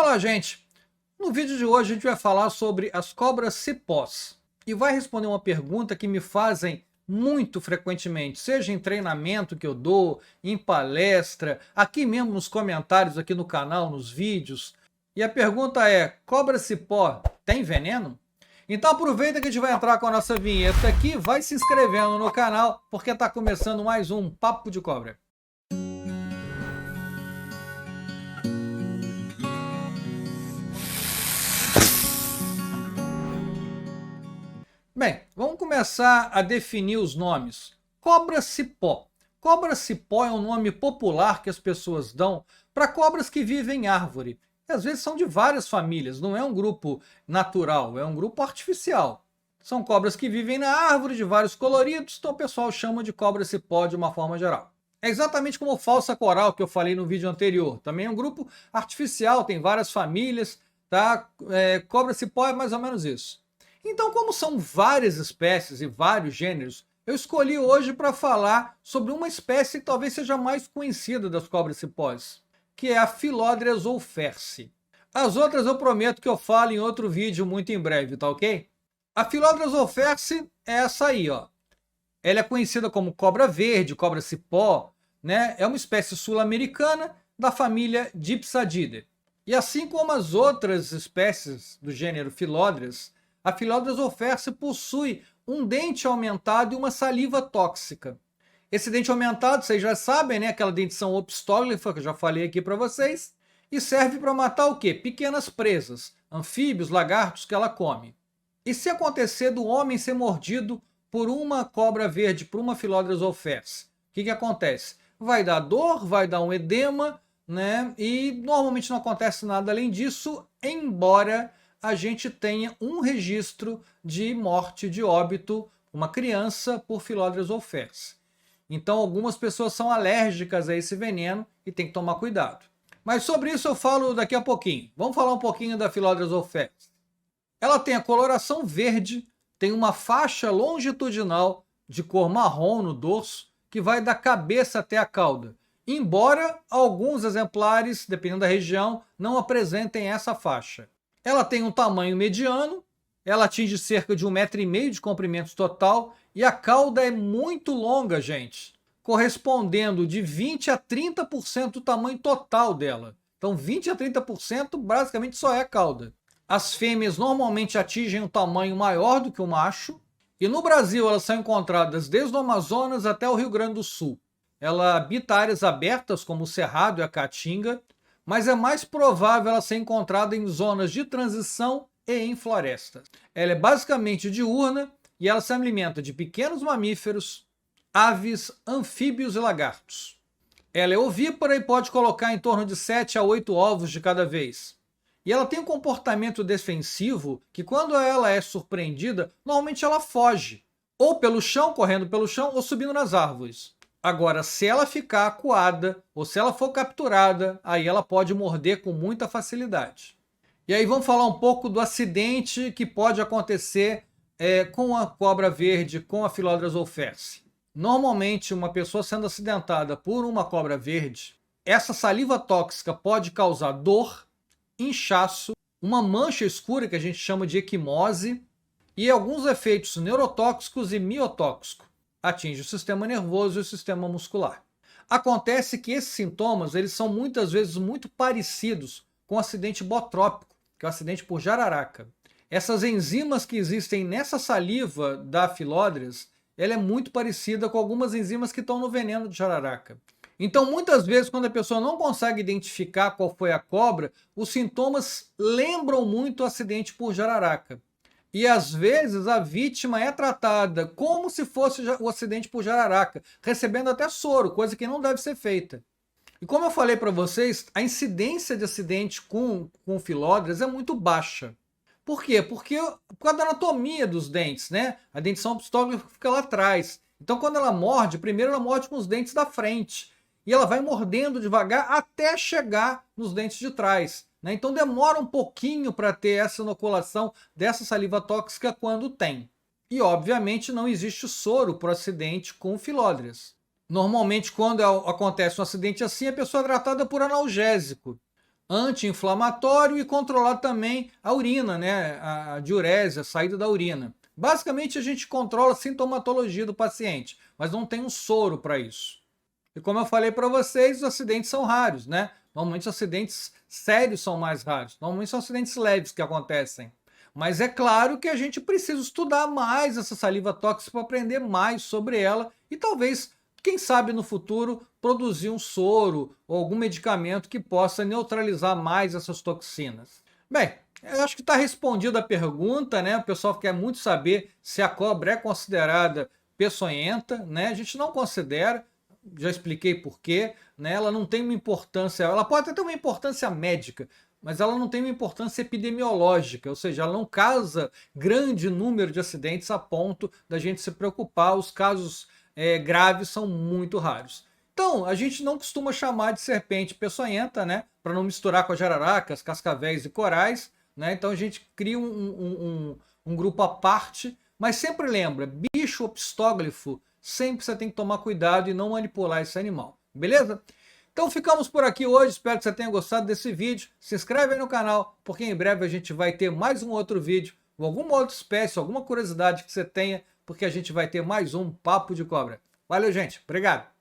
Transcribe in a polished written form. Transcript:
Olá, gente! No vídeo de hoje a gente vai falar sobre as cobras cipós e vai responder uma pergunta que me fazem muito frequentemente, seja em treinamento que eu dou, em palestra, aqui mesmo nos comentários aqui no canal, nos vídeos. E a pergunta é: cobra cipó tem veneno? Então aproveita que a gente vai entrar com a nossa vinheta aqui, vai se inscrevendo no canal, porque está começando mais um Papo de Cobra. Bem, vamos começar a definir os nomes. Cobra-cipó. Cobra-cipó é um nome popular que as pessoas dão para cobras que vivem em árvore. E às vezes são de várias famílias, não é um grupo natural, é um grupo artificial. São cobras que vivem na árvore, de vários coloridos, então o pessoal chama de cobra-cipó de uma forma geral. É exatamente como falsa coral que eu falei no vídeo anterior. Também é um grupo artificial, tem várias famílias, tá? Cobra-cipó é mais ou menos isso. Então, como são várias espécies e vários gêneros, eu escolhi hoje para falar sobre uma espécie que talvez seja mais conhecida das cobras-cipós, que é a Phyllodes olferse. As outras eu prometo que eu falo em outro vídeo muito em breve, tá ok? A Phyllodes olferse é essa aí, ó. Ela é conhecida como cobra verde, cobra-cipó, né? É uma espécie sul-americana da família Dipsadidae. E assim como as outras espécies do gênero Phyllodes, a Phyllodes olferse possui um dente aumentado e uma saliva tóxica. Esse dente aumentado, vocês já sabem, né? Aquela dentição opistóglifa que eu já falei aqui para vocês. E serve para matar o quê? Pequenas presas, anfíbios, lagartos que ela come. E se acontecer do homem ser mordido por uma cobra verde, por uma Phyllodes olferse, o que acontece? Vai dar dor, vai dar um edema, né? E normalmente não acontece nada além disso, embora a gente tenha um registro de morte, de óbito, uma criança por Phyllodes olferse. Então algumas pessoas são alérgicas a esse veneno e tem que tomar cuidado. Mas sobre isso eu falo daqui a pouquinho. Vamos falar um pouquinho da Phyllodes olferse. Ela tem a coloração verde, tem uma faixa longitudinal de cor marrom no dorso, que vai da cabeça até a cauda. Embora alguns exemplares, dependendo da região, não apresentem essa faixa. Ela tem um tamanho mediano, ela atinge cerca de 1,5 m de comprimento total e a cauda é muito longa, gente, correspondendo de 20 a 30% do tamanho total dela. Então 20 a 30% basicamente só é a cauda. As fêmeas normalmente atingem um tamanho maior do que o macho e no Brasil elas são encontradas desde o Amazonas até o Rio Grande do Sul. Ela habita áreas abertas como o Cerrado e a Caatinga, mas é mais provável ela ser encontrada em zonas de transição e em florestas. Ela é basicamente diurna e ela se alimenta de pequenos mamíferos, aves, anfíbios e lagartos. Ela é ovípara e pode colocar em torno de 7 a 8 ovos de cada vez. E ela tem um comportamento defensivo que, quando ela é surpreendida, normalmente ela foge, ou pelo chão, correndo pelo chão, ou subindo nas árvores. Agora, se ela ficar acuada ou se ela for capturada, aí ela pode morder com muita facilidade. E aí vamos falar um pouco do acidente que pode acontecer com a cobra verde, com a Phyllodes olferse. Normalmente, uma pessoa sendo acidentada por uma cobra verde, essa saliva tóxica pode causar dor, inchaço, uma mancha escura que a gente chama de equimose e alguns efeitos neurotóxicos e miotóxicos. Atinge o sistema nervoso e o sistema muscular. Acontece que esses sintomas eles são muitas vezes muito parecidos com o acidente botrópico, que é o acidente por jararaca. Essas enzimas que existem nessa saliva da Phyllodes, ela é muito parecida com algumas enzimas que estão no veneno de jararaca. Então, muitas vezes, quando a pessoa não consegue identificar qual foi a cobra, os sintomas lembram muito o acidente por jararaca. E às vezes a vítima é tratada como se fosse o acidente por jararaca, recebendo até soro, coisa que não deve ser feita. E como eu falei para vocês, a incidência de acidente com Phyllodes é muito baixa. Por quê? Porque por causa da anatomia dos dentes, né? A dentição opistóglifa fica lá atrás. Então quando ela morde, primeiro ela morde com os dentes da frente. E ela vai mordendo devagar até chegar nos dentes de trás. Então demora um pouquinho para ter essa inoculação dessa saliva tóxica quando tem. E obviamente não existe soro para o acidente com Phyllodes. Normalmente quando acontece um acidente assim, a pessoa é tratada por analgésico. anti-inflamatório e controlar também a urina, né? A diurese, a saída da urina. Basicamente, a gente controla a sintomatologia do paciente, mas não tem um soro para isso. E como eu falei para vocês, os acidentes são raros, né? Normalmente os acidentes sérios são mais raros. Normalmente são acidentes leves que acontecem. Mas é claro que a gente precisa estudar mais essa saliva tóxica para aprender mais sobre ela e talvez, quem sabe no futuro, produzir um soro ou algum medicamento que possa neutralizar mais essas toxinas. Bem, eu acho que está respondida a pergunta, né? O pessoal quer muito saber se a cobra é considerada peçonhenta, né? A gente não considera, já expliquei por quê, né? Ela não tem uma importância, ela pode até ter uma importância médica, mas ela não tem uma importância epidemiológica, ou seja, ela não causa grande número de acidentes a ponto da gente se preocupar. Os casos graves são muito raros. Então, a gente não costuma chamar de serpente peçonhenta, né? Para não misturar com as jararacas, cascavéis e corais, né? Então a gente cria um grupo à parte, mas sempre lembra, bicho opistóglifo, sempre você tem que tomar cuidado e não manipular esse animal, beleza? Então ficamos por aqui hoje, espero que você tenha gostado desse vídeo. Se inscreve aí no canal, porque em breve a gente vai ter mais um outro vídeo, ou alguma outra espécie, alguma curiosidade que você tenha, porque a gente vai ter mais um Papo de Cobra. Valeu, gente. Obrigado.